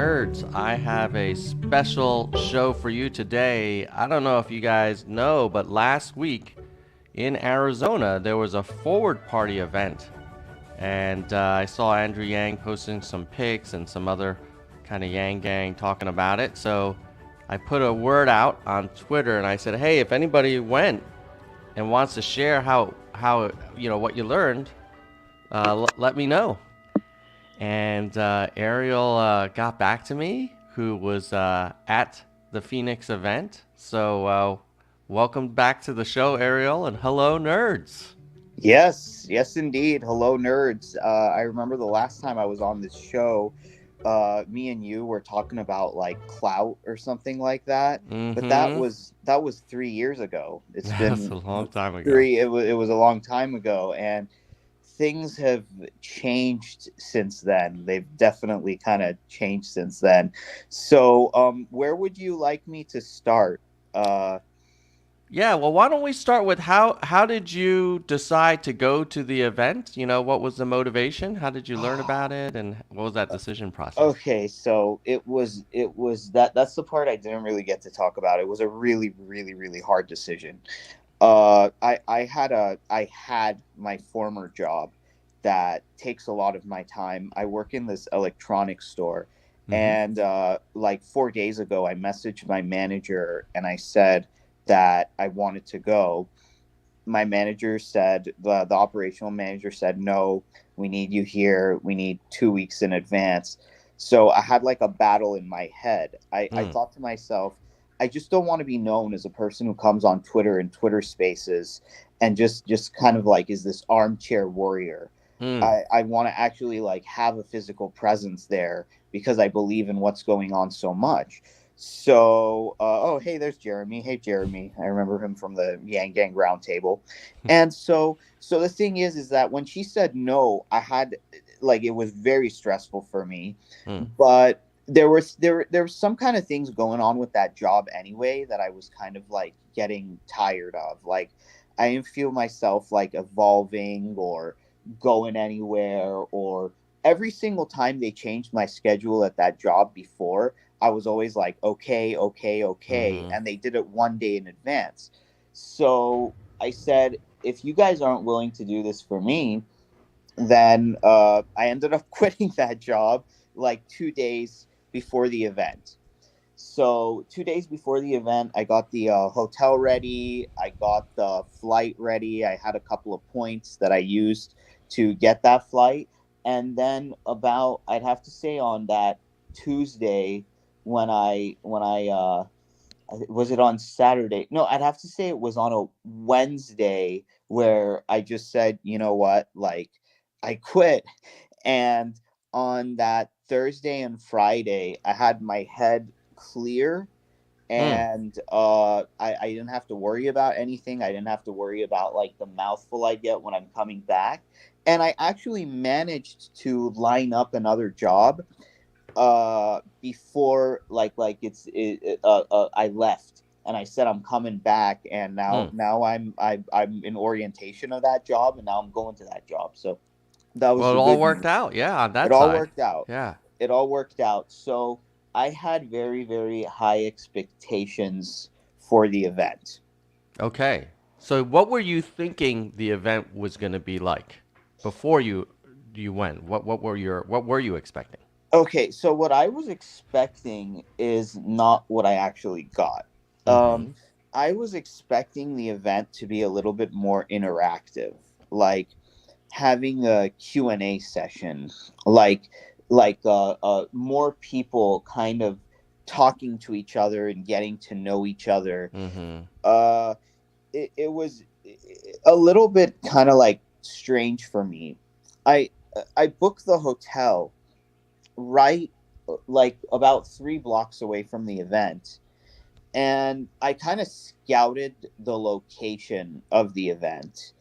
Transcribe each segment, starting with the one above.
nerds, I have a special show for you today. I don't know if you guys know, but last week in Arizona, there was a forward party event. And I saw Andrew Yang posting some pics and some other kind of Yang gang talking about it. So I put a word out on Twitter and I said, hey, if anybody went and wants to share how what you learned, let me know. And Ariel got back to me, who was at the Phoenix event. So welcome back to the show, Ariel, and hello, nerds. Yes, indeed. Hello, nerds. I remember the last time I was on this show, me and you were talking about like clout or something like that. But that Mm-hmm. was 3 years ago. It's That's been a long time ago. three. It was a long time ago, and things have changed since then. They've definitely kind of changed since then. So, where would you like me to start? Uh, Yeah, well, why don't we start with how did you decide to go to the event? What was the motivation? How did you learn about it, and what was that decision process? Okay, so it was that's the part I didn't really get to talk about. It was a really hard decision. I had my former job that takes a lot of my time. I work in this electronics store, Mm-hmm. and like 4 days ago, I messaged my manager and I said that I wanted to go. My manager said the operational manager said no, we need you here, we need 2 weeks in advance. So I had like a battle in my head. I Mm. thought to myself, I just don't want to be known as a person who comes on Twitter and Twitter spaces and just kind of like is this armchair warrior. Mm. I want to actually like have a physical presence there because I believe in what's going on so much. So, oh, hey, there's Jeremy. Hey, Jeremy. I remember him from the Yang Gang Roundtable. And so the thing is that when she said no, I had like it was very stressful for me. Mm. But there was some kind of things going on with that job anyway that I was kind of like getting tired of. Like I didn't feel myself like evolving or going anywhere, or every single time they changed my schedule at that job before, I was always like, okay, okay, okay. Mm-hmm. And they did it one day in advance. So I said, if you guys aren't willing to do this for me, then I ended up quitting that job like 2 days before the event. So 2 days before the event, I got the hotel ready. I got the flight ready. I had a couple of points that I used to get that flight. And then about, I'd have to say on that Tuesday when I was it on Saturday? No, I'd have to say it was on a Wednesday where I just said, you know what, like I quit. And on that Thursday and Friday, I had my head clear, Mm. and I didn't have to worry about anything. I didn't have to worry about like the mouthful I get when I'm coming back. And I actually managed to line up another job before I left, and I said I'm coming back, and now Mm. now I'm in orientation of that job, and now I'm going to that job. So that was Well, the it all good worked news. out. Yeah, on It that all side. worked out. Yeah. It all worked out. So I had very high expectations for the event. Okay. So, what were you thinking the event was going to be like before you went? What were you expecting? Okay, so what I was expecting is not what I actually got. Um, Mm-hmm. I was expecting the event to be a little bit more interactive, like having a Q&A session, like more people kind of talking to each other and getting to know each other. Mm-hmm. Uh, it was a little bit kind of like strange for me. I I booked the hotel right like about 3 blocks away from the event, and I kind of scouted the location of the event.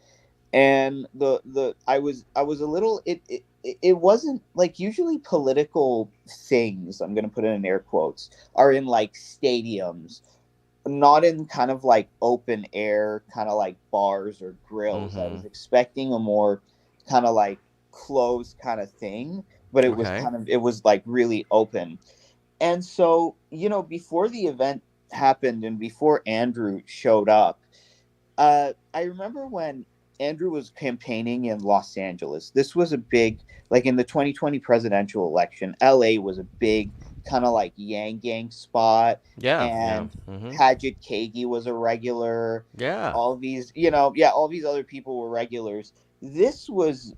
And the I was a little it wasn't like usually political things, I'm going to put it in air quotes, are in like stadiums, not in kind of like open air kind of like bars or grills. I Mm-hmm. was expecting a more kind of like closed kind of thing, but it was Okay. kind of, it was like really open. And so, before the event happened and before Andrew showed up, I remember when Andrew was campaigning in Los Angeles. This was a big, like in the 2020 presidential election, LA was a big kind of like Yang Gang spot, Yeah, yeah. and Mm-hmm. Paget Kagi was a regular. Yeah. All these, yeah, all these other people were regulars. This was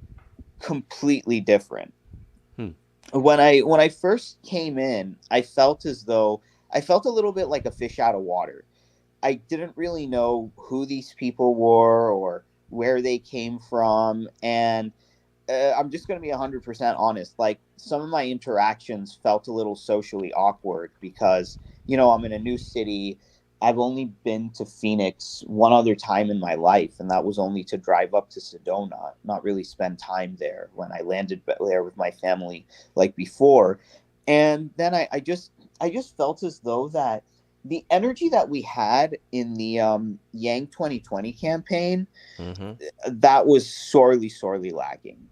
completely different. Hmm. When I first came in, I felt a little bit like a fish out of water. I didn't really know who these people were or where they came from, and I'm just going to be 100% honest. Like, some of my interactions felt a little socially awkward because, I'm in a new city. I've only been to Phoenix one other time in my life, and that was only to drive up to Sedona, not really spend time there when I landed there with my family like before. And then I just felt as though that the energy that we had in the Yang 2020 campaign, Mm-hmm. that was sorely, sorely lacking.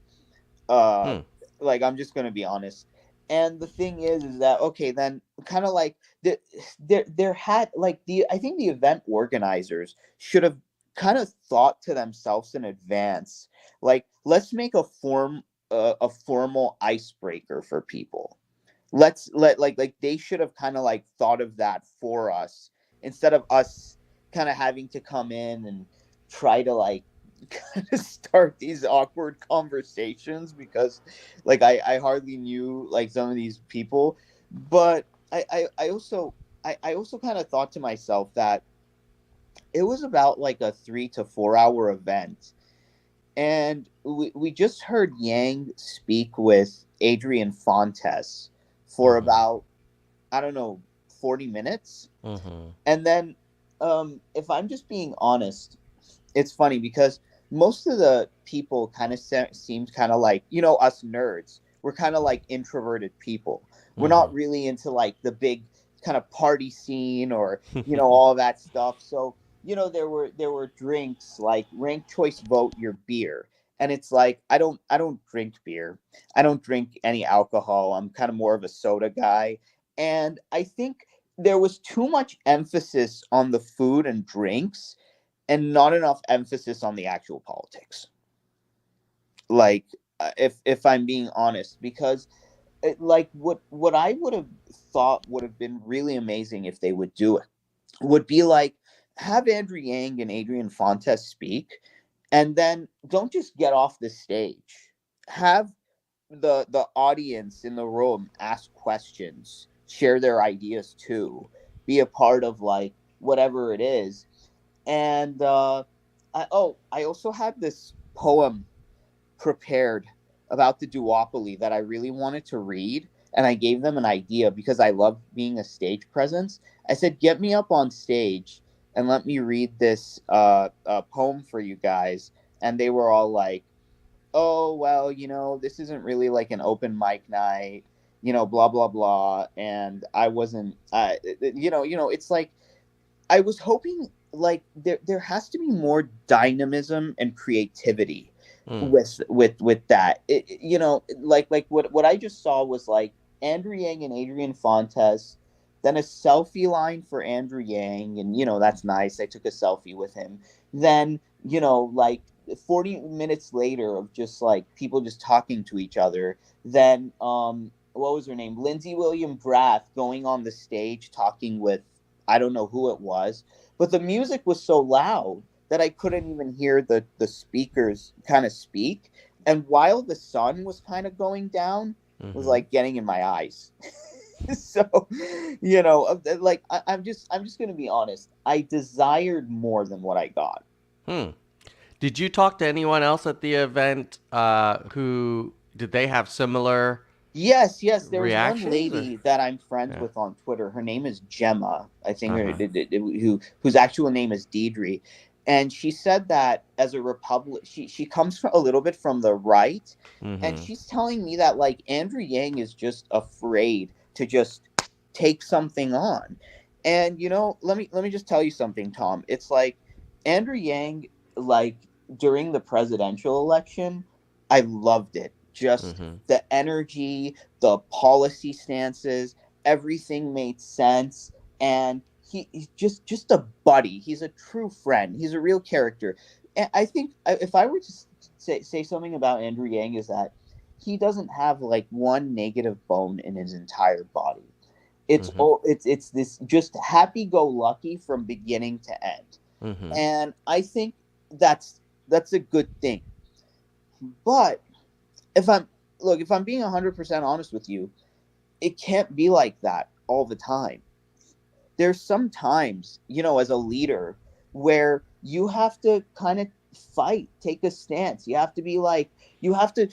uh Hmm. like, I'm just gonna be honest. And the thing is that, okay, then kind of like there had like the I think the event organizers should have kind of thought to themselves in advance, like, let's make a formal icebreaker for people. Let's let like they should have kind of like thought of that for us, instead of us kind of having to come in and try to like kind of start these awkward conversations, because like I hardly knew like some of these people. But I also kind of thought to myself that it was about like a 3 to 4 hour event, and we just heard Yang speak with Adrian Fontes for Mm-hmm. about, I don't know, 40 minutes. Mm-hmm. And then, if I'm just being honest, it's funny because most of the people kind of seemed kind of like, us nerds. We're kind of like introverted people. We're Mm-hmm. not really into like the big kind of party scene or, all that stuff. So, there were drinks like rank choice vote your beer. And it's like, I don't drink beer. I don't drink any alcohol. I'm kind of more of a soda guy. And I think there was too much emphasis on the food and drinks and not enough emphasis on the actual politics. Like, if I'm being honest, because like what I would have thought would have been really amazing if they would do it would be like, have Andrew Yang and Adrian Fontes speak, and then don't just get off the stage. Have the audience in the room ask questions, share their ideas too, be a part of like whatever it is. And I also had this poem prepared about the duopoly that I really wanted to read, and I gave them an idea because I love being a stage presence. I said, "Get me up on stage and let me read this poem for you guys," and they were all like, "Oh, well, this isn't really like an open mic night." Blah blah blah. And I wasn't, it's like, I was hoping like there has to be more dynamism and creativity Mm. with that. Like what I just saw was like Andrew Yang and Adrian Fontes, then a selfie line for Andrew Yang, and that's nice. I took a selfie with him. Then like 40 minutes later of just like people just talking to each other. Then what was her name? Lindsay William Graff going on the stage talking with, I don't know who it was, but the music was so loud that I couldn't even hear the speakers kind of speak. And while the sun was kind of going down, it was Mm-hmm. like getting in my eyes. So, like I'm just gonna be honest. I desired more than what I got. Hmm. Did you talk to anyone else at the event who did they have similar Yes, yes. There was one reactions? Or? lady that I'm friends Yeah. with on Twitter. Her name is Gemma. I think Uh-huh. whose actual name is Deidre, and she said that as a Republic, she comes from a little bit from the right, and Mm-hmm. she's telling me that like Andrew Yang is just afraid to just take something on. And let me just tell you something, Tom. It's like Andrew Yang, like, during the presidential election, I loved it. Just Mm-hmm. the energy, the policy stances. everything made sense, and he's just a buddy. He's a true friend. He's a real character. And I think if I were to say something about Andrew Yang is that he doesn't have like one negative bone in his entire body. It's Mm-hmm. all it's this just happy go lucky from beginning to end. Mm-hmm. And I think that's a good thing. But if I'm if I'm being 100% honest with you, it can't be like that all the time. There's some times, as a leader, where you have to kind of fight, take a stance. You have to be like, you have to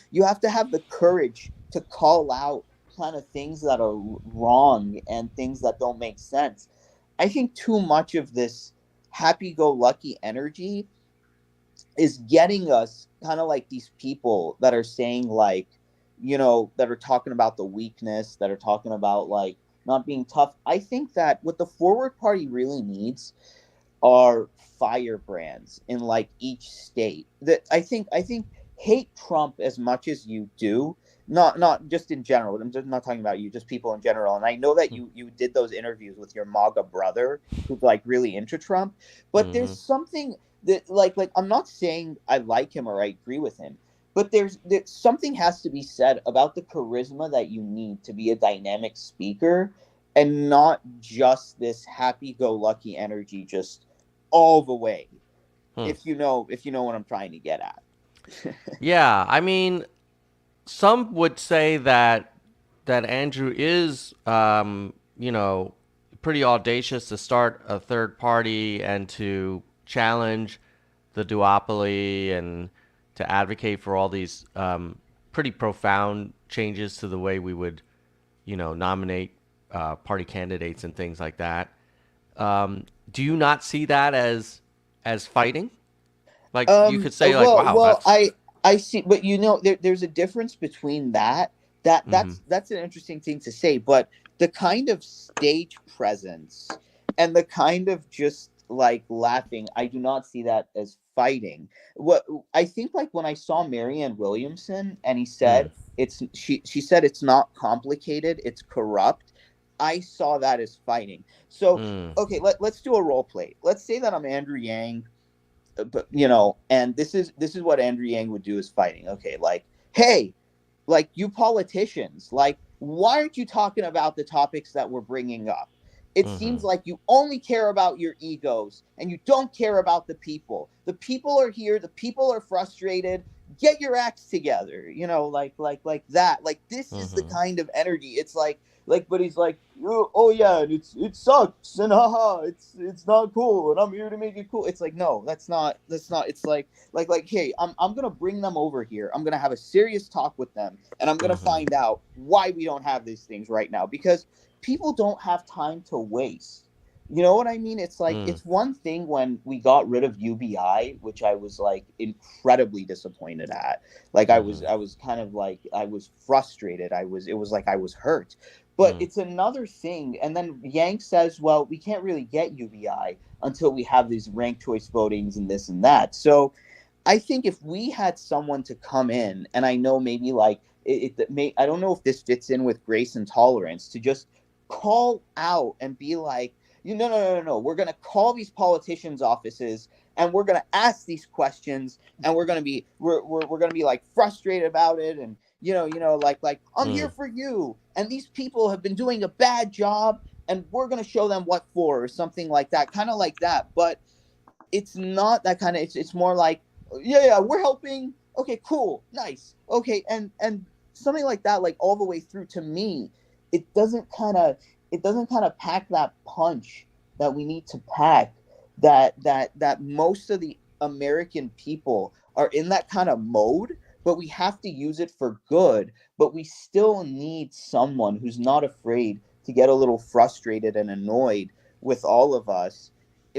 have the courage to call out kind of things that are wrong and things that don't make sense. I think too much of this happy go lucky energy is getting us kind of like these people that are saying like, that are talking about the weakness, that are talking about like not being tough. I think that what the forward party really needs are firebrands in like each state. That I think hate Trump as much as you do. Not just in general. I'm just not talking about you, just people in general. And I know that you did those interviews with your MAGA brother who's like really into Trump, but Mm-hmm. there's something that like I'm not saying I like him or I agree with him, but there's something has to be said about the charisma that you need to be a dynamic speaker, and not just this happy go lucky energy just all the way. Hmm. If you know what I'm trying to get at. Yeah, I mean, some would say that Andrew is, pretty audacious to start a third party and to challenge the duopoly and to advocate for all these pretty profound changes to the way we would, nominate party candidates and things like that. Do you not see that as fighting? Like you could say, like, Well, wow, that's. I see, but there's a difference between that. That Mm-hmm. that's an interesting thing to say, but the kind of stage presence and the kind of just like laughing, I do not see that as fighting. What I think, like when I saw Marianne Williamson and he Mm. said she said it's not complicated, it's corrupt. I saw that as fighting. So Mm. okay, let's do a role play. Let's say that I'm Andrew Yang, but and this is what Andrew Yang would do is fighting. Okay, like, hey, like you politicians, like why aren't you talking about the topics that we're bringing up? It Mm-hmm. seems like you only care about your egos and you don't care about the people. The people are here, the people are frustrated. Get your acts together, like that. Like this is the Mm-hmm. kind of energy. It's like, but he's like, oh yeah, and it sucks, and haha, it's not cool, and I'm here to make it cool. It's like, no, that's not. It's like, hey, I'm gonna bring them over here. I'm gonna have a serious talk with them, and I'm gonna Mm-hmm. find out why we don't have these things right now, because people don't have time to waste. You know what I mean? It's like, Mm. it's one thing when we got rid of UBI, which I was like incredibly disappointed at. Like Mm-hmm. I was kind of like, I was frustrated. It was like I was hurt. But Mm. it's another thing. And then Yang says, well, we can't really get UBI until we have these ranked choice votings and this and that. So I think if we had someone to come in, and I know maybe like it may, I don't know if this fits in with grace and tolerance, to just call out and be like, no, we're gonna call these politicians' offices and we're gonna ask these questions, and we're gonna be like frustrated about it, and like I'm here Mm. for you, and these people have been doing a bad job, and we're gonna show them what for, or something like that, kind of like that. But it's not that kind of, it's more like, yeah, we're helping, okay, cool, nice, okay, and something like that, like all the way through. To me, it doesn't kind of, pack that punch that we need to pack, that most of the American people are in that kind of mode, but we have to use it for good. But we still need someone who's not afraid to get a little frustrated and annoyed with all of us,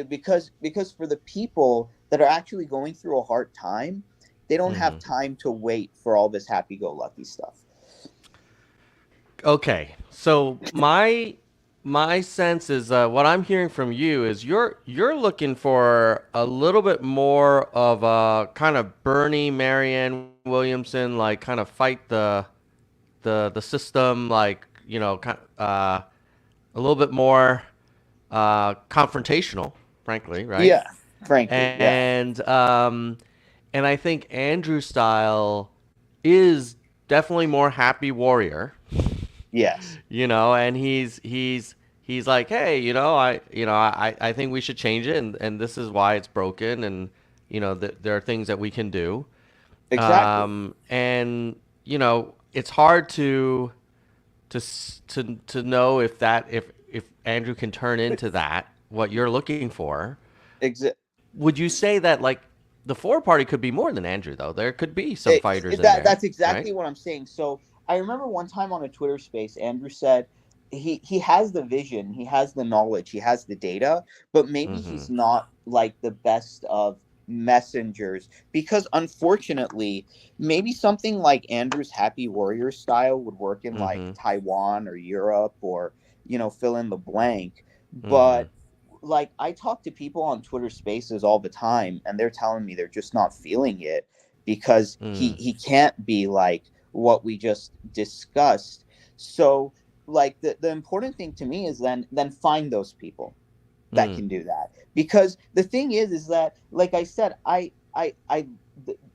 because for the people that are actually going through a hard time, they don't have Mm-hmm. time to wait for all this happy-go-lucky stuff. Okay, so my sense is what I'm hearing from you is you're looking for a little bit more of a kind of Bernie Marianne Williamson, like kind of fight the system, like a little bit more confrontational, frankly, right? Yeah, frankly, yeah. And and I think Andrew's style is definitely more happy warrior, Yes, and he's like, hey, I think we should change it, and this is why it's broken, and there are things that we can do, exactly. and it's hard to know if Andrew can turn into that what you're looking for. Exa- Would you say that like the four party could be more than Andrew though? There could be some fighters in there, that's exactly right? what I'm saying. So I remember one time on a Twitter space, Andrew said he has the vision, he has the knowledge, he has the data, but maybe Mm-hmm. he's not like the best of messengers because unfortunately maybe something like Andrew's happy warrior style would work in like Mm-hmm. Taiwan or Europe or fill in the blank, Mm-hmm. but like I talk to people on Twitter Spaces all the time, and they're telling me they're just not feeling it because he Mm. he can't be like what we just discussed. So like the important thing to me is then find those people that Mm. can do that, because the thing is that like I said,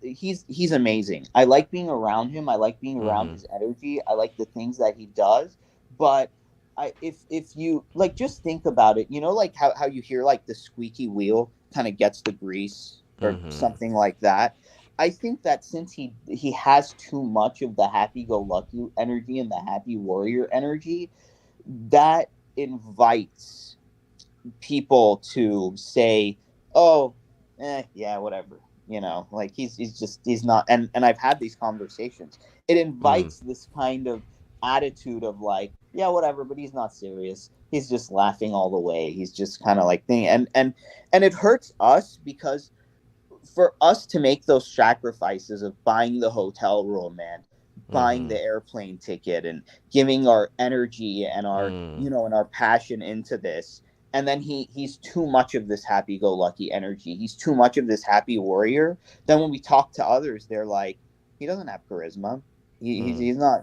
he's amazing. I like being around him, I like being around Mm-hmm. his energy, I like the things that he does. But if you like just think about it, like how you hear like the squeaky wheel kind of gets the grease or Mm-hmm. something like that. I think that since he has too much of the happy go lucky energy and the happy warrior energy, that invites people to say, "Oh, yeah, whatever." Like he's not. And I've had these conversations. It Mm. invites this kind of attitude of like, "Yeah, whatever," but he's not serious. He's just laughing all the way. He's just kind of like thing, and it hurts us because for us to make those sacrifices of buying the hotel room and buying Mm-hmm. the airplane ticket and giving our energy and our Mm. and our passion into this, and then he's too much of this happy go lucky energy, he's too much of this happy warrior, then when we talk to others they're like, he doesn't have charisma. Mm.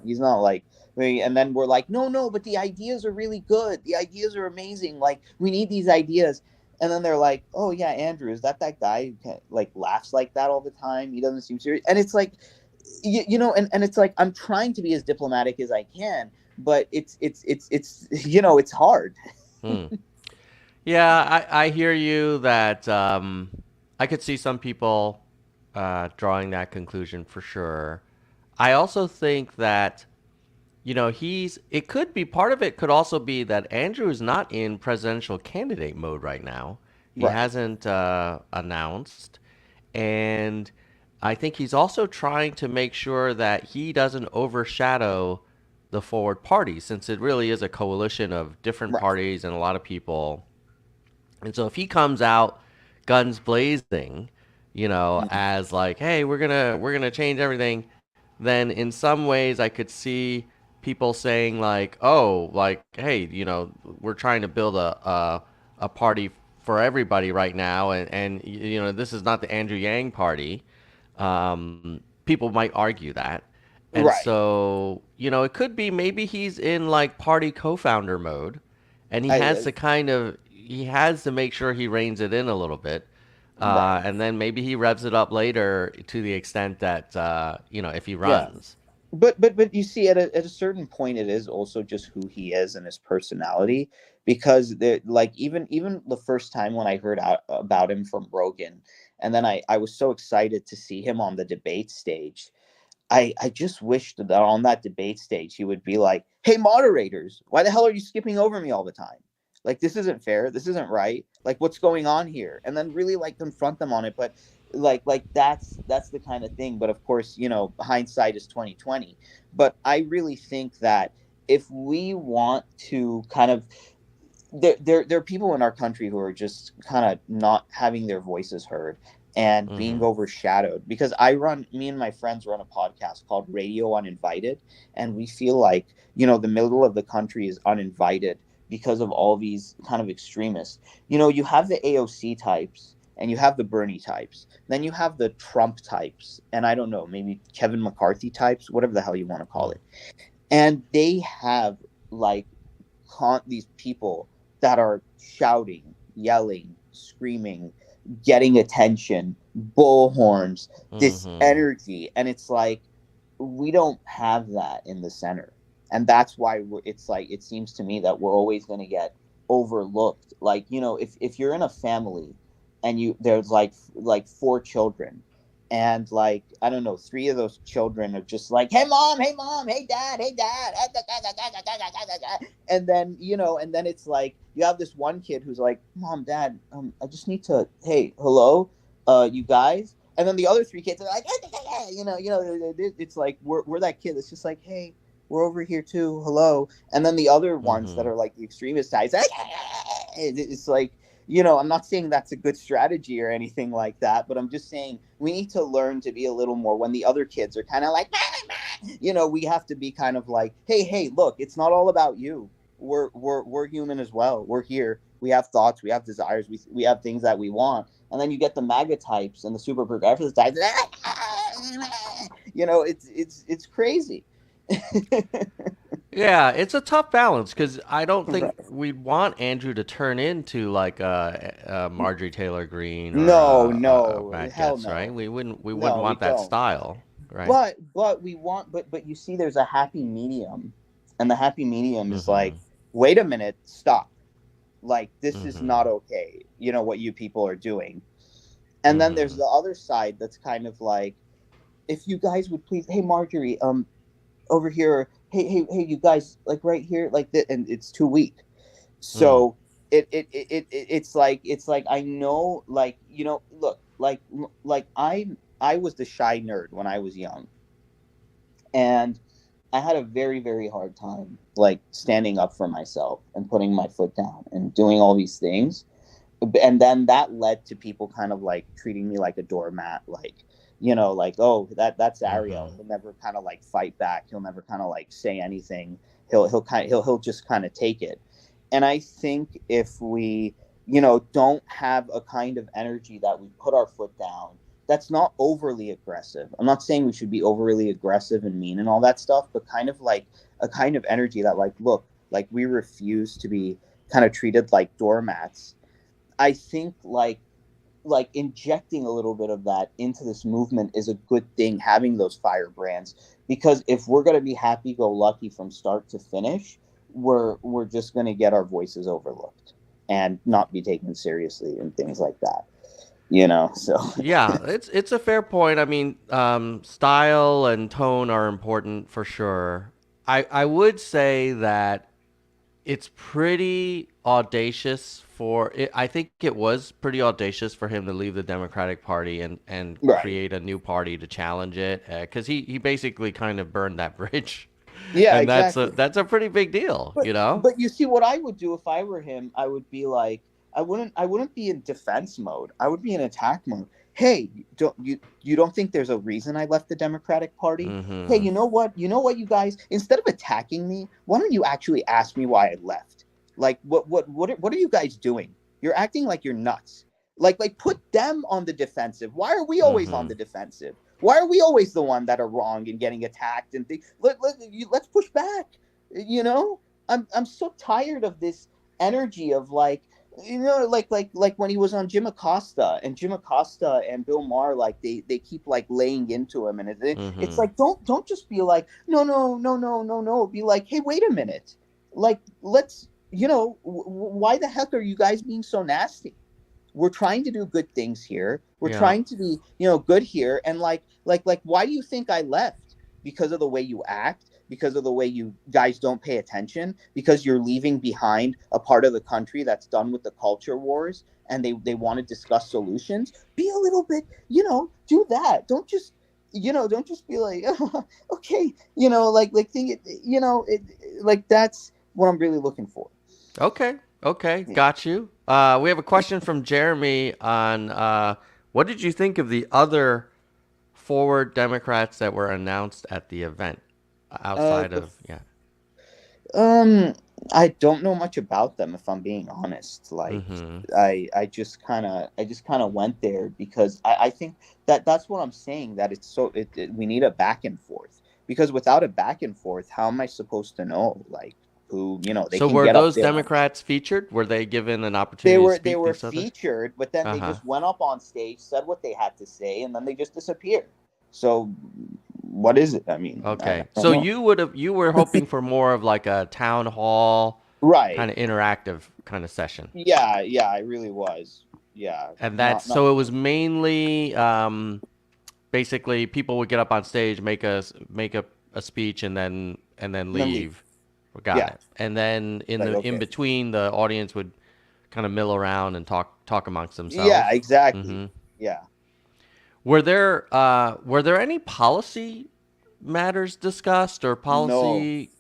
He's not like, and then we're like, no, no, but the ideas are really good, the ideas are amazing, like we need these ideas. And then they're like, "Oh yeah, Andrew, is that guy who like laughs like that all the time? He doesn't seem serious." And it's like, and it's like I'm trying to be as diplomatic as I can, but it's it's hard. Mm. Yeah, I hear you that I could see some people drawing that conclusion for sure. I also think that it could be part of it could also be that Andrew is not in presidential candidate mode right now. He Right. hasn't announced, and I think he's also trying to make sure that he doesn't overshadow the forward party, since it really is a coalition of different Right. parties and a lot of people. And so if he comes out guns blazing, Mhm. as like, hey, we're gonna change everything, then in some ways I could see people saying like, oh, like, hey, we're trying to build a party for everybody right now, and this is not the Andrew Yang party. People might argue that. And Right. so, it could be maybe he's in like party co-founder mode, and he has I to make sure he reins it in a little bit, right. and then maybe he revs it up later to the extent that if he Yeah. runs. But you see, at a certain point it is also just who he is and his personality, because like even the first time when I heard out about him from Rogan, and then I was so excited to see him on the debate stage. I just wished that on that debate stage he would be like, "Hey, moderators, why the hell are you skipping over me all the time? Like, this isn't fair. This isn't right. Like, what's going on here?" And then really like confront them on it. But like that's the kind of thing. But of course, hindsight is 2020. But I really think that if we want to kind of, there are people in our country who are just kind of not having their voices heard and being Mm-hmm. overshadowed, because me and my friends run a podcast called Radio Uninvited, and we feel like the middle of the country is uninvited because of all these kind of extremists. You have the AOC types and you have the Bernie types, then you have the Trump types, and I don't know, maybe Kevin McCarthy types, whatever the hell you want to call Mm. it. And they have like these people that are shouting, yelling, screaming, getting attention, bullhorns, this Mm-hmm. energy, and it's like we don't have that in the center, and that's why it's like it seems to me that we're always going to get overlooked. Like, if you're in a family and there's like four children, and like, I don't know, three of those children are just like, hey mom, hey mom, hey dad, and then and then it's like you have this one kid who's like, mom, dad, I just need to, hey, hello, you guys. And then the other three kids are like, it's like we're that kid that's just like, hey, we're over here too, hello. And then the other ones that Mm-hmm. are like the extremist sides, it's like, I'm not saying that's a good strategy or anything like that, but I'm just saying we need to learn to be a little more when the other kids are kind of like, we have to be kind of like, hey, look, it's not all about you. We're human as well. We're here. We have thoughts. We have desires. We have things that we want. And then you get the MAGA types and the super progressive types. It's crazy. Yeah, it's a tough balance because I don't think Right. we'd want Andrew to turn into like a Marjorie Taylor Greene or No, a no, Matt hell Getz, right? no, We wouldn't no, we want that don't. style, right? But we want, but you see, there's a happy medium, and the happy medium is Mm-hmm. like, wait a minute, stop. Like, this is Mm-hmm. not okay. What you people are doing. And then there's Mm-hmm. the other side that's kind of like, if you guys would please, hey Marjorie, over here, hey, you guys, like right here, like that, and it's too weak. Mm. So it's like, I know, like, look, like I was the shy nerd when I was young, and I had a very, very hard time like standing up for myself and putting my foot down and doing all these things. And then that led to people kind of like treating me like a doormat, like, like, oh, that's Mm-hmm. Ariel, he'll never kind of like fight back, he'll never kind of like say anything, he'll just kind of take it. And I think if we, don't have a kind of energy that we put our foot down, that's not overly aggressive. I'm not saying we should be overly aggressive and mean and all that stuff, but kind of like a kind of energy that, like, look, like, we refuse to be kind of treated like doormats. I think like injecting a little bit of that into this movement is a good thing, having those firebrands, because if we're going to be happy go lucky from start to finish, we're just going to get our voices overlooked and not be taken seriously and things like that, so Yeah, it's a fair point. I mean, style and tone are important for sure. I would say that it's pretty audacious for it. I think it was pretty audacious for him to leave the Democratic Party and right. create a new party to challenge it, because he basically kind of burned that bridge, Yeah, and that's a exactly. that's a pretty big deal, But you know. but you see, what I would do if I were him, I would be like, I wouldn't be in defense mode. I would be in attack mode. Hey, you don't think there's a reason I left the Democratic Party? Hey, Mm-hmm. you know what? You know what, you guys? Instead of attacking me, why don't you actually ask me why I left? Like, what are you guys doing? You're acting like you're nuts. Like put them on the defensive. Why are we always on Mm-hmm. the defensive? Why are we always the one that are wrong and getting attacked and things? Let's push back. You know, I'm so tired of this energy of like, like when he was on Jim Acosta, and Jim Acosta and Bill Maher, like they keep like laying into him, and it's Mm-hmm. like, don't just be like, no, no, no, no, no, no, be like, hey, wait a minute, like, let's, why the heck are you guys being so nasty? We're trying to do good things here. We're Yeah. trying to be, good here. And like, why do you think I left? Because of the way you act, because of the way you guys don't pay attention, because you're leaving behind a part of the country that's done with the culture wars, and they want to discuss solutions. Be a little bit, do that. Don't just be like, oh, okay, like think it, like, that's what I'm really looking for. Okay. Okay. Yeah. Got you. We have a question from Jeremy on what did you think of the other forward Democrats that were announced at the event outside The of yeah. Um, I don't know much about them, if I'm being honest. Like, Mm-hmm. I just kind of went there because I think that's what I'm saying, that it's so we need a back and forth, because without a back and forth, how am I supposed to know? Like, who they So can were get up those there and Democrats featured? Were they given an they opportunity to were they speak to were each other? featured, but then they Uh-huh. just went up on stage, said what they had to say, and then they just disappeared. So what is it? I mean, I Okay. don't So know. you were hoping for more of like a town hall Right. kind of interactive kind of session. Yeah, yeah, I really was. Yeah, And that's not so it was mainly basically people would get up on stage, make a speech and then and then leave. leave. Got Yeah, it. And then like in okay. between the audience would kind of mill around and talk amongst Yeah, themselves. exactly. Hmm. Yeah. Were there any policy matters discussed or No, policy?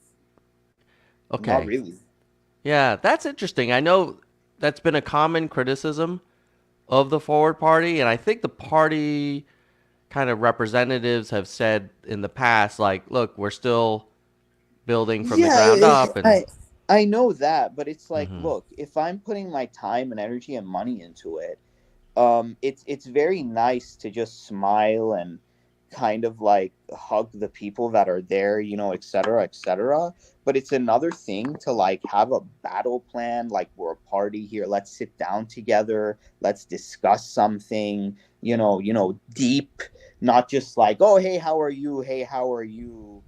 not Okay. really. Yeah, that's interesting. I know that's been a common criticism of the Forward Party, and I think the party kind of representatives have said in the past, like, look, we're still building from the Yeah, ground up, and I know that, but it's like, hmm look, if I'm putting my time and energy and money into it, it's very nice to just smile and kind of like hug the people that are there, et cetera, et cetera. But it's another thing to like have a battle plan, like we're a party here, let's sit down together, let's discuss something, deep, not just like, oh hey, how are you, hey, how are you.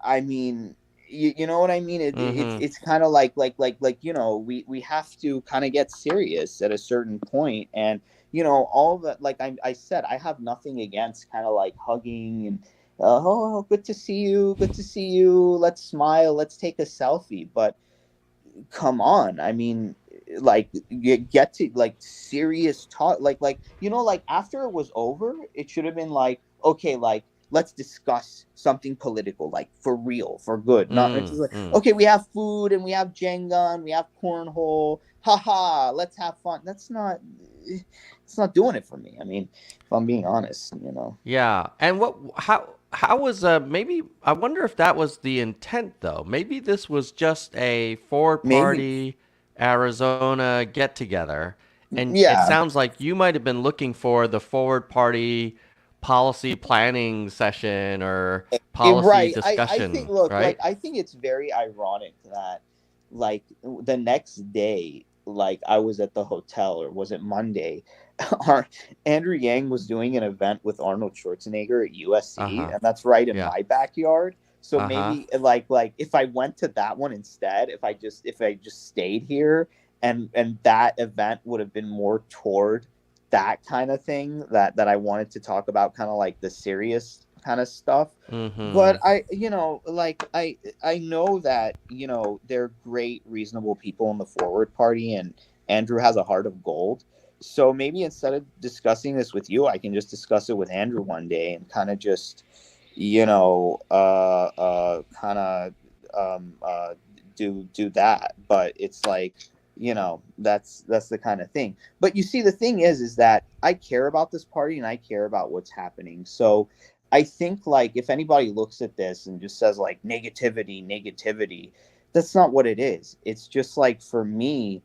I mean, you know what I mean? hmm It's kind of like we have to kind of get serious at a certain point, and all that. Like I said, I have nothing against kind of like hugging and oh, good to see you, good to see you. Let's smile, let's take a selfie. But come on, I mean, like you get to like serious talk, like after it was over, it should have been like, okay, like let's discuss something political, like for real, for good, not it's mm, just like, mm. okay, we have food and we have Jenga and we have cornhole, haha, let's have fun. That's not, it's not doing it for me. I mean, if I'm being honest. Yeah. And how was maybe I wonder if that was the intent though. Maybe this was just a Forward Maybe. Party Arizona get together, and it Yeah. sounds like you might have been looking for the Forward Party policy planning session or policy Right. I think, discussion, look, like right? I think it's very ironic that like the next day, like I was at the hotel, or was it Monday? Our Andrew Yang was doing an event with Arnold Schwarzenegger at USC, Uh-huh. and that's right in Yeah. my backyard. So Uh-huh. maybe like if I went to that one instead, if I just stayed here, and that event would have been more toward that kind of thing, that I wanted to talk about, kind of like the serious kind of stuff. But Mhm. like I know that they're great, reasonable people in the Forward Party, and Andrew has a heart of gold. So maybe instead of discussing this with you, I can just discuss it with Andrew one day and kind of just kind of do that. But it's like, that's the kind of thing. But you see, the thing is that I care about this party and I care about what's happening. So I think, like, if anybody looks at this and just says like negativity, negativity, that's not what it is. It's just like, for me,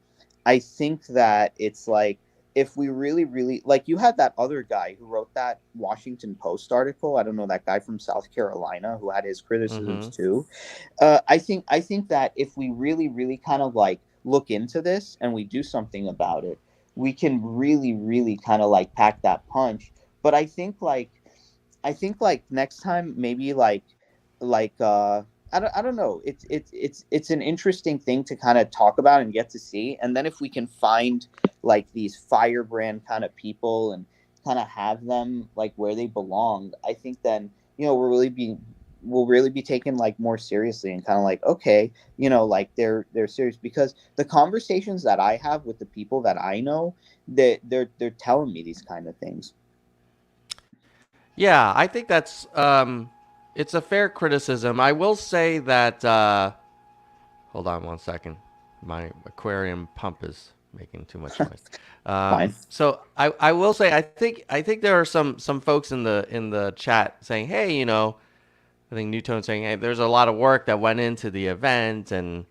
I think that it's like, if we really, really, like, you had that other guy who wrote that Washington Post article. I don't know, that guy from South Carolina who had his criticisms Mhm. too. I think that if we really, really kind of like look into this and we do something about it, we can really, really kind of like pack that punch. But I think like next time, maybe like I don't know. It's an interesting thing to kind of talk about and get to see. And then if we can find like these firebrand kind of people and kind of have them like where they belong, I think then we'll really be taken like more seriously, and kind of like, okay, like they're serious, because the conversations that I have with the people that I know, they're telling me these kind of things. Yeah, I think that's it's a fair criticism. I will say that hold on one second. My aquarium pump is making too much noise. Fine. So I will say I think there are some folks in the chat saying, hey, I think Newtone saying, hey, there's a lot of work that went into the event, and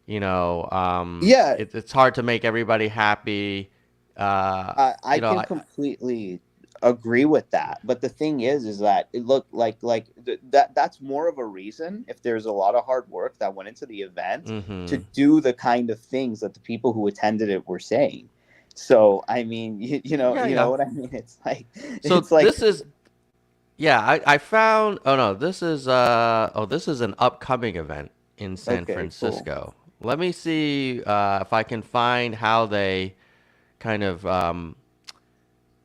Yeah, it's hard to make everybody happy. I You know, can completely agree with that. But the thing is that it looked that's more of a reason, if there's a lot of hard work that went into the event, to Mm-hmm. do the kind of things that the people who attended it were saying. So I mean, Yeah, you know yeah. what I mean. So It's like this is yeah, I found oh no, this is an upcoming event in San okay, cool. Francisco. Let me see if I can find how they kind of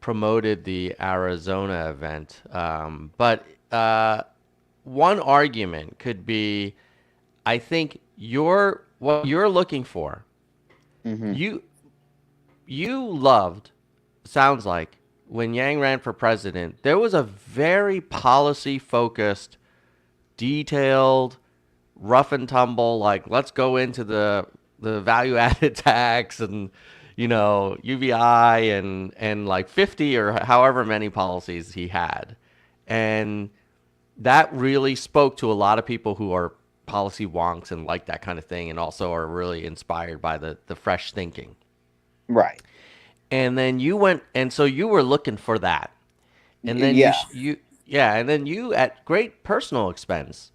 promoted the Arizona event. But one argument could be, I think what you're looking for. Hmm. You you loved, sounds like, when Yang ran for president, there was a very policy focused, detailed, rough and tumble, like let's go into the value added tax and UBI and like 50 or however many policies he had. And that really spoke to a lot of people who are policy wonks and like that kind of thing and also are really inspired by the fresh thinking. Right. And then you went and so you were looking for that. And then Yeah. and then you at great personal expense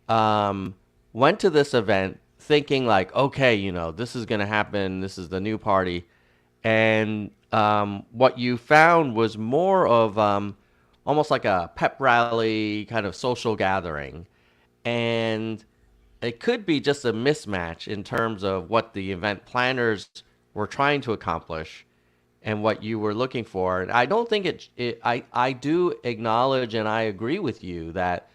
um, went to this event thinking like, okay, this is going to happen. This is the new party. And what you found was more of almost like a pep rally kind of social gathering. And it could be just a mismatch in terms of what the event planners were trying to accomplish and what you were looking for. And I don't think I do acknowledge and I agree with you that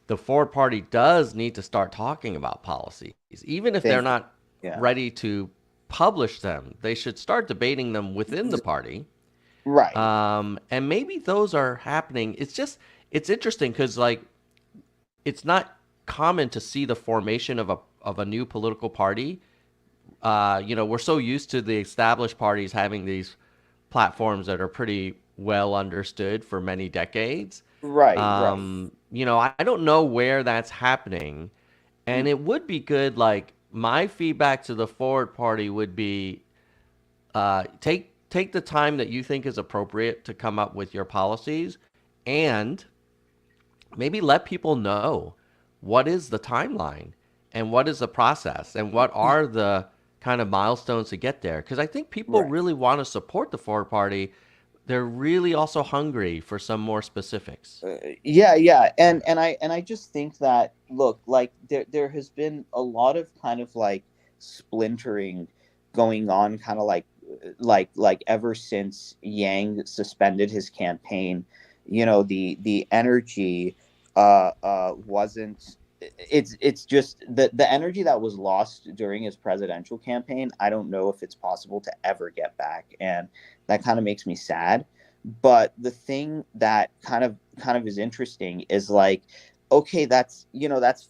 the Ford party does need to start talking about policies, even if they're Thank you. not Yeah. ready to publish them. They should start debating them within the party. Right. And maybe those are happening. It's interesting because like it's not common to see the formation of a new political party. We're so used to the established parties having these platforms that are pretty well understood for many decades. Right. Right. I don't know where that's happening, and it would be good. Like my feedback to the Forward Party would be, take the time that you think is appropriate to come up with your policies, and maybe let people know what is the timeline and what is the process and what are the kind of milestones to get there. Because I think people Right. really want to support the Forward Party. They're really also hungry for some more specifics. Yeah, yeah, Yeah. and I just think that, look, like there has been a lot of kind of like splintering going on, kind of like ever since Yang suspended his campaign. The energy wasn't. It's just the energy that was lost during his presidential campaign. I don't know if it's possible to ever get back, and that kind of makes me sad. But the thing that kind of is interesting is like, okay, that's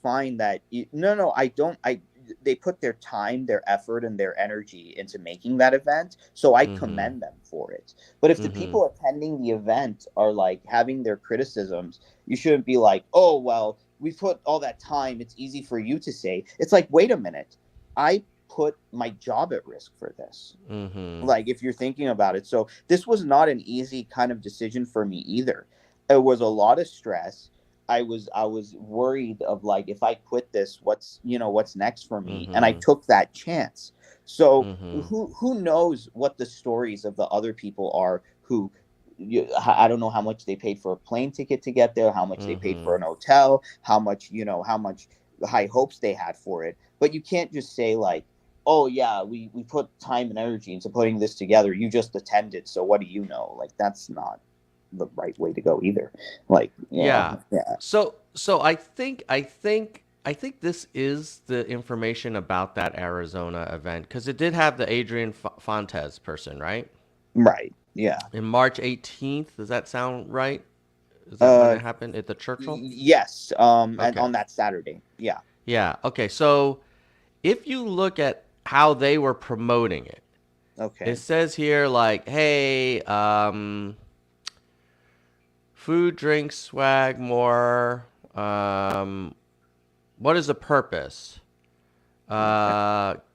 fine, that no, I don't, I they put their time, their effort, and their energy into making that event, so I Mm-hmm. commend them for it. But if the Mm-hmm. people attending the event are like having their criticisms, you shouldn't be like, oh well, we put all that time, it's easy for you to say. It's like, wait a minute, I put my job at risk for this, Mm-hmm. like, if you're thinking about it. So this was not an easy kind of decision for me either. It was a lot of stress. I was worried of like, if I quit this, what's next for me, and I Mm-hmm. took that chance. So Mm-hmm. who knows what the stories of the other people are who, I don't know how much they paid for a plane ticket to get there, how much they paid Mm-hmm. for an hotel, how much high hopes they had for it. But you can't just say like, oh yeah, we put time and energy into putting this together, you just attended, so what do you know? Like, that's not the right way to go either. Like, Yeah. yeah. So I think this is the information about that Arizona event because it did have the Adrian Fontes person, right? Right, yeah. In March 18th. Does that sound right? Is that when uh it happened at the Churchill? yes, and Okay. on that Saturday, yeah. Yeah. Okay. So if you look at how they were promoting it, it Okay. says here like, hey, food, drink, swag, more. What is the purpose? Okay.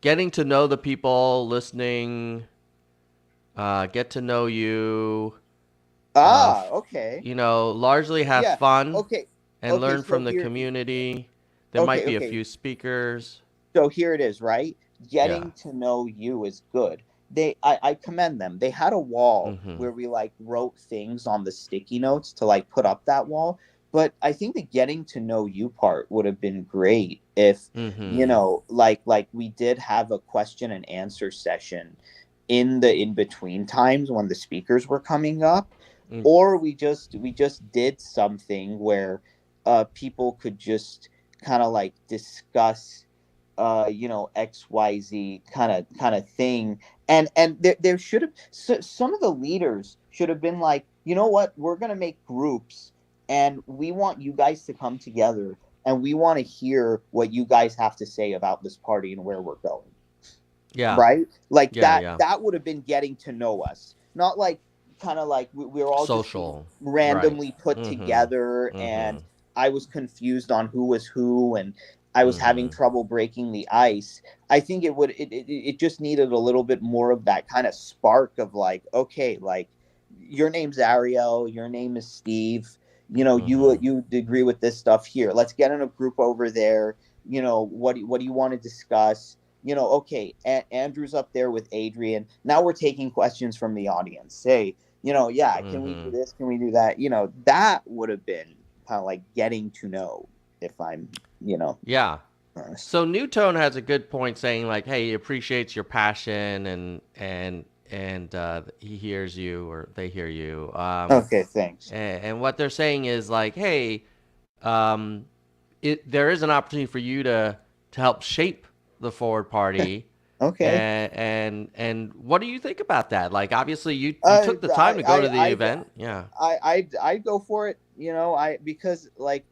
Getting to know the people, listening, get to know you. Ah, okay. Largely have Yeah. fun Okay. and Okay, learn so from the here community. There might okay, be a okay. few speakers. So here it is, right? Yeah. Getting to know you is good. I commend them. They had a wall Mm-hmm. where we like wrote things on the sticky notes to like put up that wall. But I think the getting to know you part would have been great if, Mm-hmm. like we did have a question and answer session in the in between times when the speakers were coming up, Mm, or we just did something where people could just kind of like discuss xyz kind of thing. And there should have some of the leaders should have been like, you know what, we're going to make groups and we want you guys to come together and we want to hear what you guys have to say about this party and where we're going, yeah. right? Like Yeah. that Yeah. that would have been getting to know us, not like kind of like we're all just being Social. Right. randomly put Mm-hmm. together. Mm-hmm. And I was confused on who was who, and I was having Mm-hmm. trouble breaking the ice. I think it just needed a little bit more of that kind of spark of like, okay, like your name's Ariel, your name is Steve, Mm-hmm. you agree with this stuff here, let's get in a group over there. What do you want to discuss? Okay, Andrew's up there with Adrian. Now we're taking questions from the audience. Hey, yeah, can we do Mm-hmm. this? Can we do that? That would have been kind of like getting to know, if I'm, Yeah. honest. So Newtone has a good point saying like, hey, he appreciates your passion and he hears you or they hear you. Okay, thanks. And what they're saying is like, hey, um, there is an opportunity for you to help shape the forward party. Okay. And what do you think about that? Like, obviously, you took the time to go to the event. Yeah. I'd go for it. Because like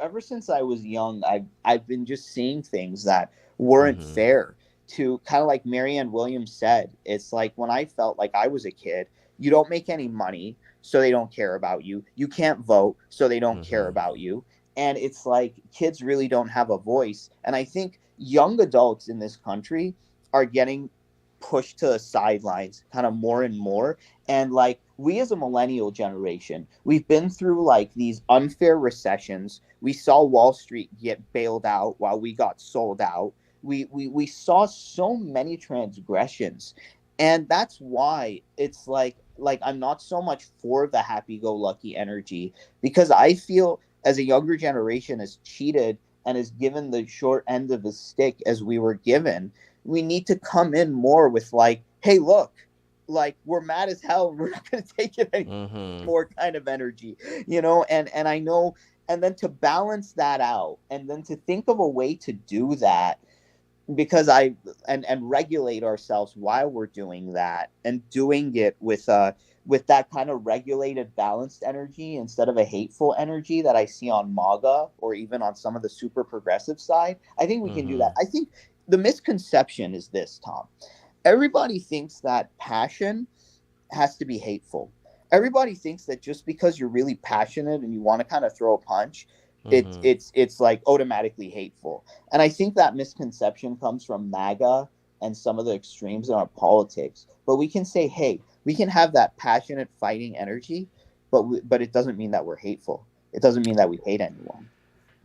ever since I was young, I've been just seeing things that weren't Mm-hmm. fair. To kind of like Marianne Williams said, it's like when I felt like I was a kid, you don't make any money, so they don't care about you. You can't vote, so they don't care Mm-hmm. about you. And it's like kids really don't have a voice. And I think young adults in this country are getting pushed to the sidelines kind of more and more. And like we as a millennial generation, we've been through like these unfair recessions. We saw Wall Street get bailed out while we got sold out. We saw so many transgressions. And that's why it's like I'm not so much for the happy go lucky energy, because I feel as a younger generation is cheated and is given the short end of the stick as we were given. We need to come in more with like, hey, look, like we're mad as hell. We're not going to take it Mm-hmm. anymore kind of energy, and I know. And then to balance that out and then to think of a way to do that, because and regulate ourselves while we're doing that, and doing it with that kind of regulated balanced energy instead of a hateful energy that I see on MAGA or even on some of the super progressive side. I think we can do Mm-hmm. that. I think the misconception is this, Tom. Everybody thinks that passion has to be hateful. Everybody thinks that just because you're really passionate and you want to kind of throw a punch, Mm-hmm. it's like automatically hateful. And I think that misconception comes from MAGA and some of the extremes in our politics. But we can say, hey, we can have that passionate fighting energy, but it doesn't mean that we're hateful. It doesn't mean that we hate anyone.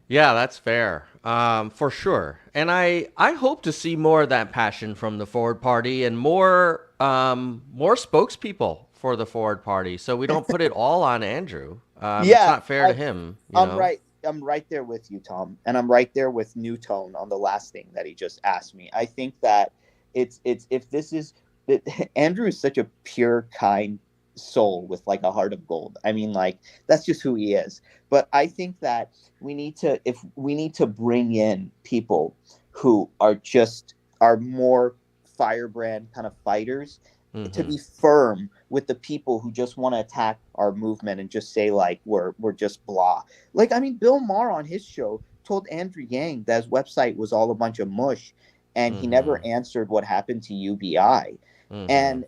Yeah, that's fair, for sure. And I hope to see more of that passion from the Forward Party and more spokespeople for the Forward Party, so we don't put it all on Andrew. It's Yeah, not fair to him, you I'm know. right. I'm right there with you, Tom, and I'm right there with New Tone on the last thing that he just asked me. I think that it's if this is that Andrew is such a pure, kind soul with like a heart of gold. I mean, like that's just who he is. But I think that we need to bring in people who are more firebrand kind of fighters, to Mm-hmm. be firm with the people who just want to attack our movement and just say like we're just blah. Like I mean, Bill Maher on his show told Andrew Yang that his website was all a bunch of mush, and he Mm-hmm. never answered what happened to UBI. Mm-hmm. And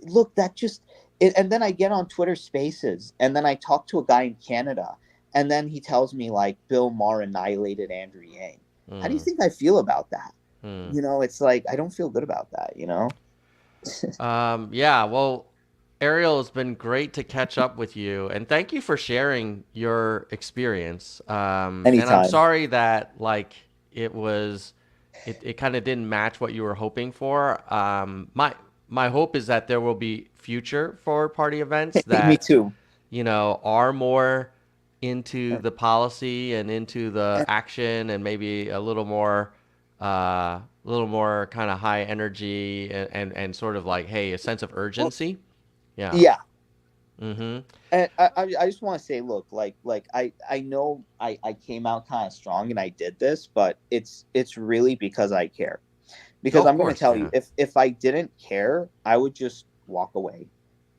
look, and then I get on Twitter Spaces, and then I talk to a guy in Canada, and then he tells me like Bill Maher annihilated Andrew Yang. How do you Mm-hmm. think I feel about that? Mm-hmm. It's like I don't feel good about that. Yeah, well, Ariel, it's been great to catch up with you, and thank you for sharing your experience. And I'm Anytime. sorry that like it was, it kind of didn't match what you were hoping for. My hope is that there will be future forward party events Me that, too. are more into the policy and into the And- action and maybe a little more kind of high energy and sort of like, hey, a sense of Well, urgency. Yeah. yeah. Mm-hmm. And I just want to say, look, I know I came out kind of strong and I did this, but it's really because I care. Oh, Because of I'm going to course. tell you, Yeah. if I didn't care, I would just walk away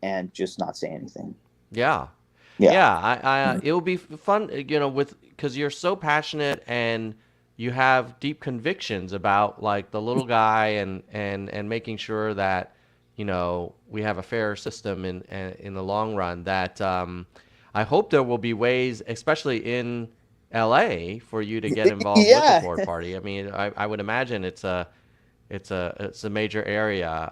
and just not say anything. Yeah. Yeah. Yeah. It will be fun, with because you're so passionate and you have deep convictions about like the little guy and making sure that we have a fair system in the long run. That I hope there will be ways, especially in LA, for you to get involved with the Yeah. Ford Party. I mean, I would imagine it's a major area.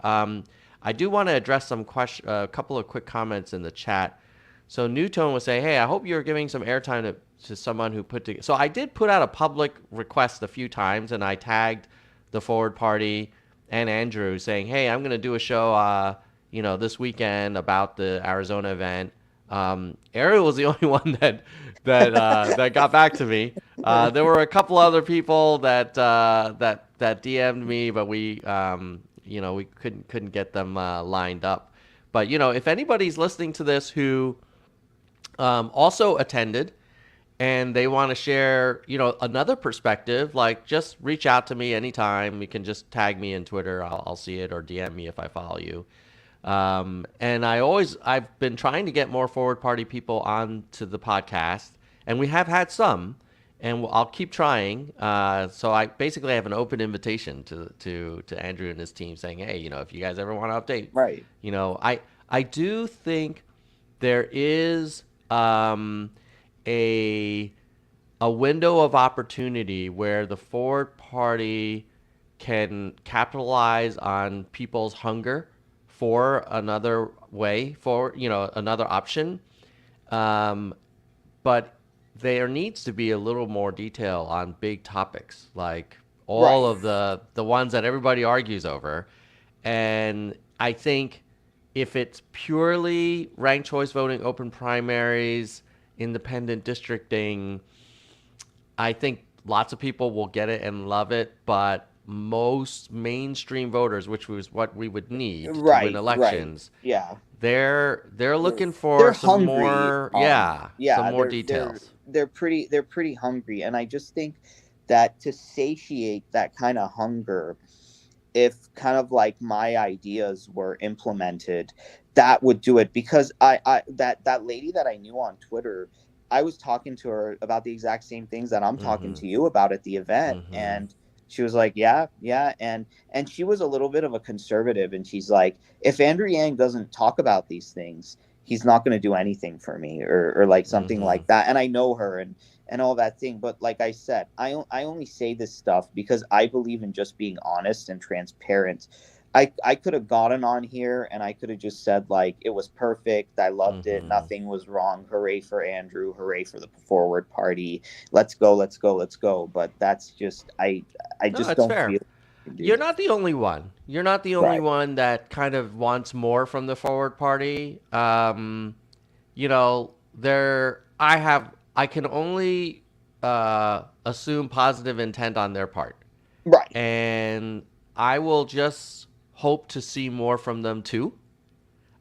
I do want to address a couple of quick comments in the chat. So Newtone was saying, "Hey, I hope you're giving some airtime to someone who put together." So I did put out a public request a few times, and I tagged the Forward Party and Andrew saying, "Hey, I'm going to do a show, this weekend about the Arizona event." Ariel was the only one that got back to me. There were a couple other people that DM'd me, but we couldn't get them lined up. But if anybody's listening to this who also attended and they want to share, another perspective, like just reach out to me anytime. You can just tag me in Twitter. I'll see it, or DM me if I follow you. And I've been trying to get more Forward Party people on to the podcast, and we have had some, and I'll keep trying. So I basically have an open invitation to Andrew and his team, saying, hey, if you guys ever want to update, Right. I do think there is a a window of opportunity where the Forward Party can capitalize on people's hunger for another way, for another option. Um, but there needs to be a little more detail on big topics, like all Right. of the ones that everybody argues over. And I think if it's purely ranked choice voting, open primaries, independent districting, I think lots of people will get it and love it, but most mainstream voters, which was what we would need to win Right. Right. elections, Yeah. they're looking They're for hungry. some Yeah. more They're details. they're pretty hungry, and I just think that to satiate that kind of hunger, if kind of like my ideas were implemented, that would do it. Because that lady that I knew on Twitter, I was talking to her about the exact same things that I'm talking Mm-hmm. to you about at the event, Mm-hmm. and she was like, yeah, yeah. And she was a little bit of a conservative, and she's like, if Andrew Yang doesn't talk about these things, he's not going to do anything for me, or like something Mm-hmm. like that. And I know her, and all that thing. But like I said, I only say this stuff because I believe in just being honest and transparent. I could have gotten on here and I could have just said, like, it was perfect. I loved it. Mm-hmm. Nothing was wrong. Hooray for Andrew. Hooray for the Forward Party. Let's go. Let's go. Let's go. But that's just I No, just it's don't fair. feel I can do You're that. not the only one. You're not the only Right. one that kind of wants more from the Forward Party. I can only assume positive intent on their part, Right. and I will just hope to see more from them too.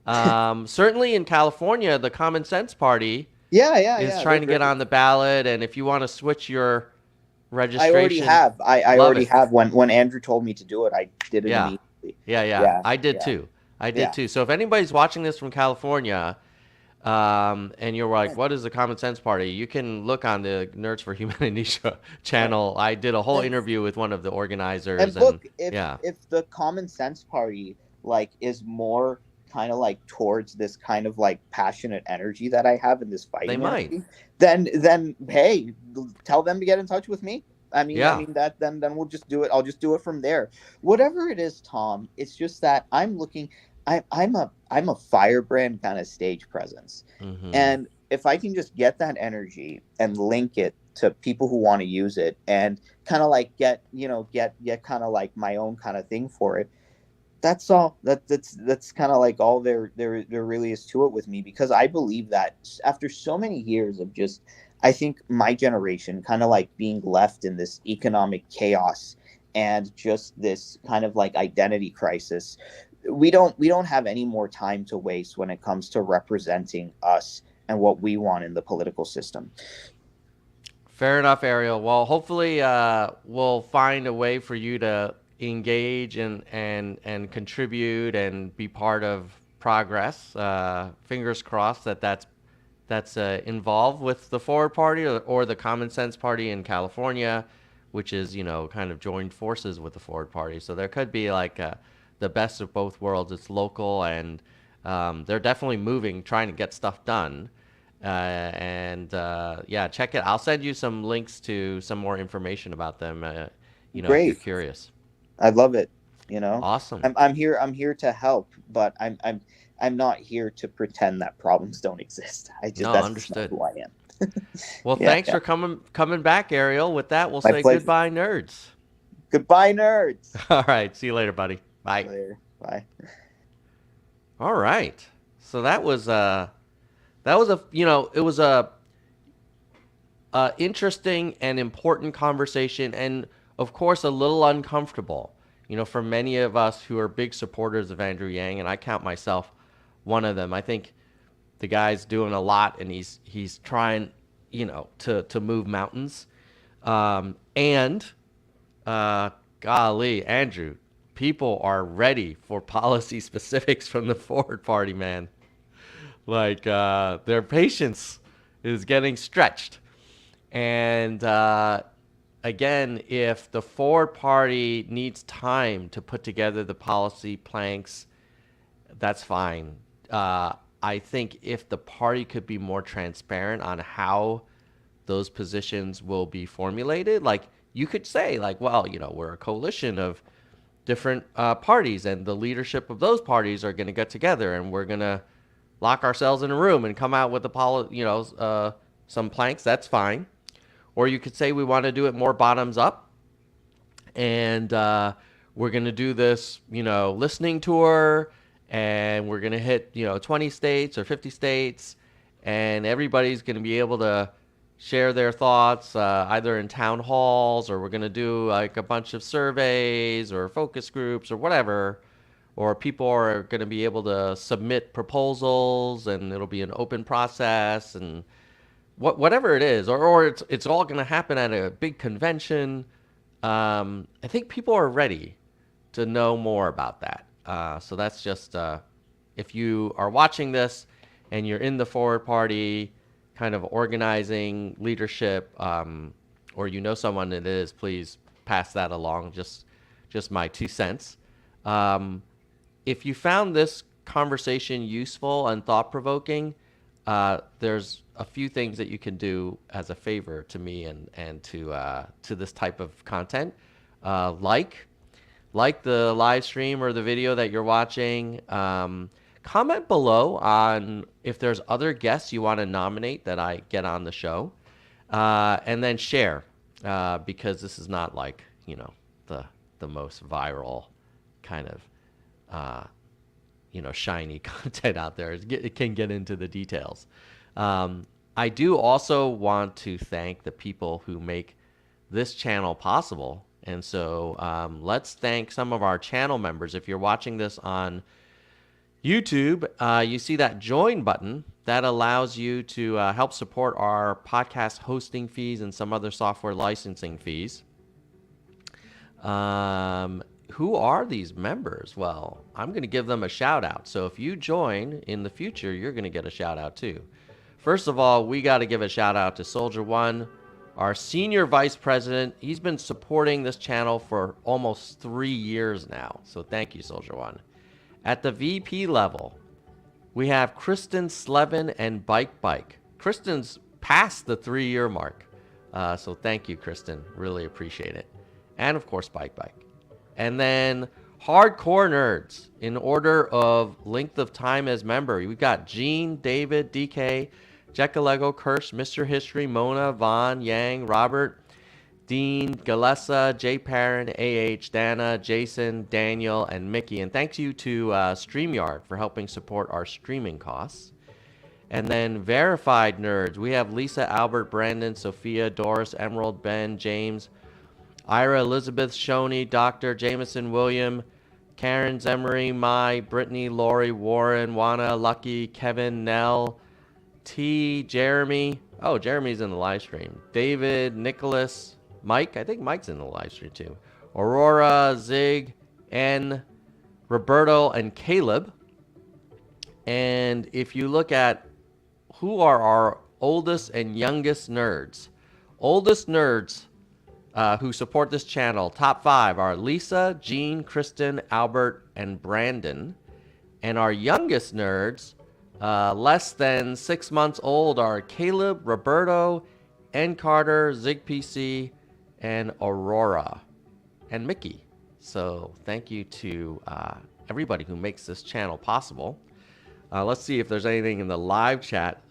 Certainly in California, the Common Sense Party Yeah. Yeah. is Yeah. trying They're to get great. on the ballot, and if you want to switch your I already registration, have. I love already it. have. When Andrew told me to do it, I did it Yeah. immediately. Yeah, yeah. Yeah. I did Yeah. too. I did Yeah. too. So if anybody's watching this from California, and you're like, what is the Common Sense Party? You can look on the Nerds for Humanity Right. channel. I did a whole And interview with one of the organizers, and and look, if yeah, the Common Sense Party like is more kind of like towards this kind of like passionate energy that I have in this they fighting might. energy, then hey, tell them to get in touch with me. I Yeah. mean that then we'll just do it. I'll just do it from there. Whatever it is, Tom, it's just that I'm looking. I'm a firebrand kind of stage presence, Mm-hmm. and if I can just get that energy and link it to people who want to use it, and kind of like get kind of like my own kind of thing for it, that's all. That's kind of like all there really is to it with me, because I believe that after so many years of just, I think my generation kind of like being left in this economic chaos and just this kind of like identity crisis, we don't have any more time to waste when it comes to representing us and what we want in the political system. Fair enough, Ariel. Well, hopefully, we'll find a way for you to engage and contribute and be part of progress. Fingers crossed that that's involved with the Forward Party or the Common Sense Party in California, which is kind of joined forces with the Forward Party. So there could be like the best of both worlds. It's local and they're definitely moving, trying to get stuff done. And yeah, check it. I'll send you some links to some more information about them. If you're Great. curious. I love it. You know, Awesome. I'm here to help, but I'm not here to pretend that problems don't exist. No, That's just not understood. who I am. Well, Yeah, thanks yeah. for coming back, Ariel. With that, we'll My say pleasure. goodbye, nerds. Goodbye, nerds. All right. See you later, buddy. See Bye. you later. Bye. All right. So that was a it was a interesting and important conversation, and of course a little uncomfortable. For many of us who are big supporters of Andrew Yang, and I count myself one of them. I think the guy's doing a lot, and he's trying, to move mountains. And golly, Andrew, people are ready for policy specifics from the Forward Party, man. Like their patience is getting stretched. And again, if the Forward Party needs time to put together the policy planks, that's fine. I think if the party could be more transparent on how those positions will be formulated, like you could say, like, well, we're a coalition of different parties, and the leadership of those parties are going to get together, and we're going to lock ourselves in a room and come out with some planks. That's fine. Or you could say we want to do it more bottoms up, and we're going to do this, listening tour, and we're going to hit, 20 states or 50 states, and everybody's going to be able to share their thoughts either in town halls, or we're going to do like a bunch of surveys or focus groups or whatever, or people are going to be able to submit proposals, and it'll be an open process, and whatever it is, or it's all going to happen at a big convention. I think people are ready to know more about that. So that's just if you are watching this and you're in the Forward Party, kind of organizing leadership, or someone that is, please pass that along. Just my 2 cents. If you found this conversation useful and thought provoking, there's a few things that you can do as a favor to me and to this type of content, like the live stream or the video that you're watching. Comment below on if there's other guests you want to nominate that I get on the show, and then share, because this is not like the most viral kind of shiny content out there. It can get into the details. I do also want to thank the people who make this channel possible. And so let's thank some of our channel members. If you're watching this on YouTube, you see that join button that allows you to help support our podcast hosting fees and some other software licensing fees. Who are these members? Well, I'm going to give them a shout out. So if you join in the future, you're going to get a shout out too. First of all, we got to give a shout out to Soldier One, our senior vice president. He's been supporting this channel for almost 3 years now. So thank you, Soldier One. At the VP level, we have Kristen Slevin and Bike. Kristen's past the 3-year mark. So thank you, Kristen. Really appreciate it. And of course, Bike. And then Hardcore nerds in order of length of time as member. We've got Gene, David, DK, Jekalego, Kirsch, Mr. History, Mona, Vaughn, Yang, Robert, Dean, Galessa, Jay Perrin, AH, Dana, Jason, Daniel, and Mickey. And thank you to StreamYard for helping support our streaming costs. And then verified nerds, we have Lisa, Albert, Brandon, Sophia, Doris, Emerald, Ben, James, Ira, Elizabeth, Shoni, Dr. Jameson, William, Karen, Emery, Mai, Brittany, Lori, Warren, Wana, Lucky, Kevin, Nell, T, Jeremy. Oh, Jeremy's in the live stream. David, Nicholas, Mike. I think Mike's in the live stream too. Aurora, Zig, N, Roberto, and Caleb. And if you look at who are our oldest and youngest nerds, who support this channel, top 5 are Lisa, Jean, Kristen, Albert, and Brandon. And our youngest nerds, less than 6 months old, are Caleb, Roberto, N. Carter, ZigPC, and Aurora, and Mickey. So thank you to everybody who makes this channel possible. Let's see if there's anything in the live chat.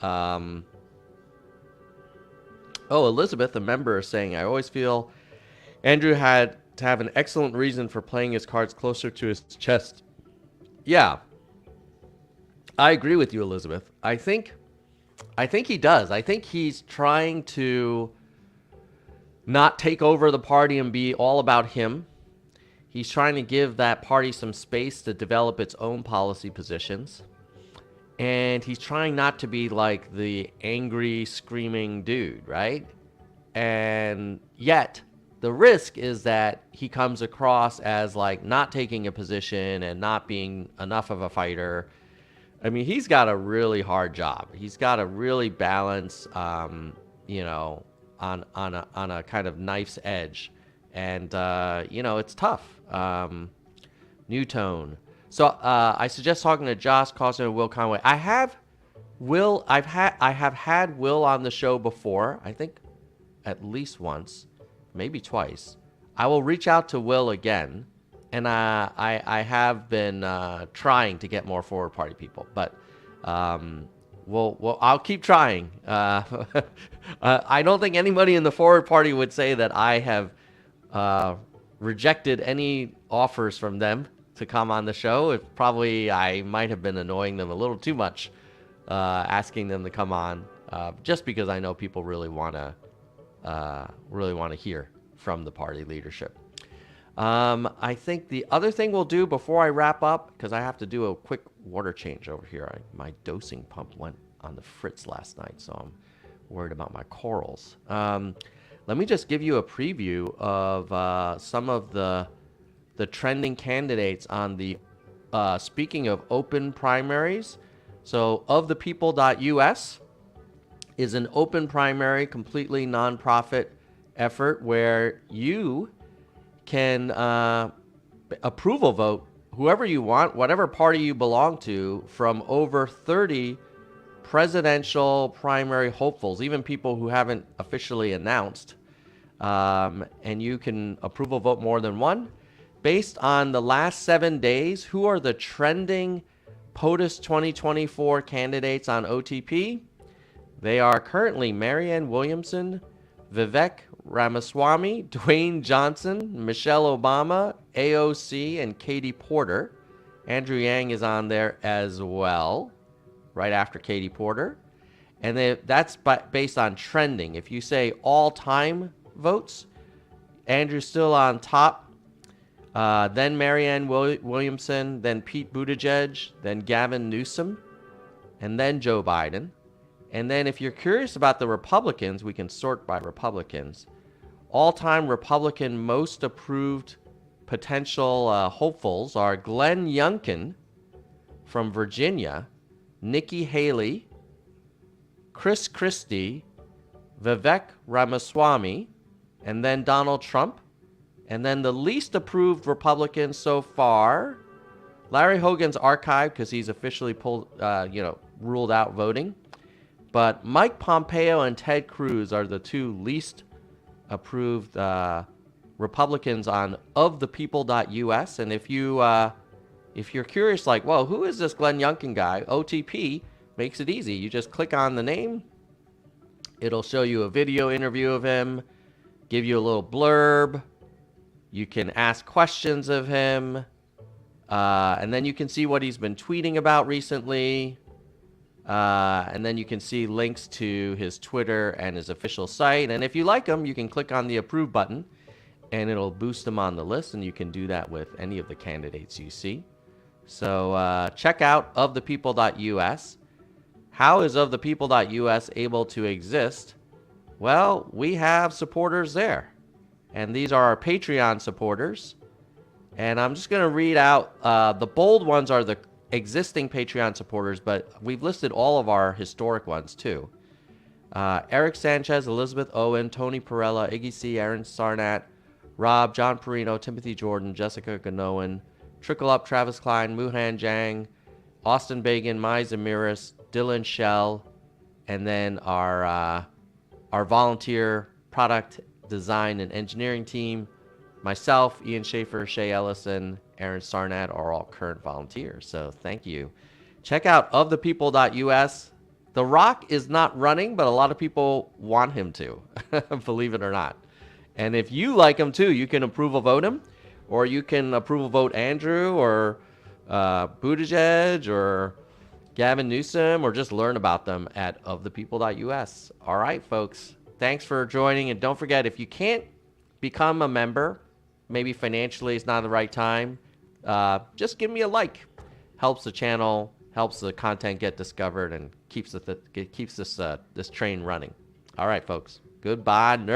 Oh, Elizabeth, a member, is saying, I always feel Andrew had to have an excellent reason for playing his cards closer to his chest. Yeah, I agree with you, Elizabeth. I think he does. I think he's trying to not take over the party and be all about him. He's trying to give that party some space to develop its own policy positions. And he's trying not to be like the angry, screaming dude, right? And yet, the risk is that he comes across as like not taking a position and not being enough of a fighter. I mean, he's got a really hard job. He's got to really balance, you know, on a kind of knife's edge. And, you know, it's tough. New tone. So I suggest talking to Josh Carlson and Will Conway. I have had Will on the show before. I think at least once, maybe twice. I will reach out to Will again, and I have been trying to get more forward party people, but I'll keep trying. I don't think anybody in the forward party would say that I have rejected any offers from them to come on the show. I might have been annoying them a little too much, asking them to come on, just because I know people really want to hear from the party leadership. I think the other thing we'll do before I wrap up, because I have to do a quick water change over here. My dosing pump went on the fritz last night, so I'm worried about my corals. Let me just give you a preview of some of the trending candidates on the, speaking of open primaries. So ofthepeople.us is an open primary, completely nonprofit effort where you can approval vote whoever you want, whatever party you belong to, from over 30 presidential primary hopefuls, even people who haven't officially announced. And you can approval vote more than one. Based on the last 7 days, who are the trending POTUS 2024 candidates on OTP? They are currently Marianne Williamson, Vivek Ramaswamy, Dwayne Johnson, Michelle Obama, AOC, and Katie Porter. Andrew Yang is on there as well, right after Katie Porter. And that's based on trending. If you say all-time votes, Andrew's still on top. Then Marianne Williamson, then Pete Buttigieg, then Gavin Newsom, and then Joe Biden. And then if you're curious about the Republicans, we can sort by Republicans. All-time Republican most approved potential hopefuls are Glenn Youngkin from Virginia, Nikki Haley, Chris Christie, Vivek Ramaswamy, and then Donald Trump. And then the least approved Republican so far, Larry Hogan's archived because he's officially ruled out voting. But Mike Pompeo and Ted Cruz are the two least approved Republicans on ofthepeople.us. And if you're curious, like, well, who is this Glenn Youngkin guy? OTP makes it easy. You just click on the name. It'll show you a video interview of him, give you a little blurb. You can ask questions of him. And then you can see what he's been tweeting about recently. And then you can see links to his Twitter and his official site. And if you like him, you can click on the approve button and it'll boost him on the list. And you can do that with any of the candidates you see. So check out ofthepeople.us. How is ofthepeople.us able to exist? Well, we have supporters there. And these are our Patreon supporters. And I'm just going to read out, the bold ones are the existing Patreon supporters, but we've listed all of our historic ones too. Eric Sanchez, Elizabeth Owen, Tony Perella, Iggy C, Aaron Sarnat, Rob, John Perino, Timothy Jordan, Jessica Ganoan, Trickle Up, Travis Klein, Muhan Jang, Austin Bagan, Mai Zamiris, Dylan Shell, and then our volunteer product design and engineering team. Myself, Ian Schaefer, Shay Ellison, Aaron Sarnat are all current volunteers. So thank you. Check out ofthepeople.us. The Rock is not running, but a lot of people want him to, believe it or not. And if you like him too, you can approval vote him, or you can approval vote Andrew or Buttigieg or Gavin Newsom, or just learn about them at ofthepeople.us. All right, folks. Thanks for joining. And don't forget, if you can't become a member, maybe financially it's not the right time, just give me a like. Helps the channel, helps the content get discovered, and keeps this train running. All right, folks. Goodbye, nerds.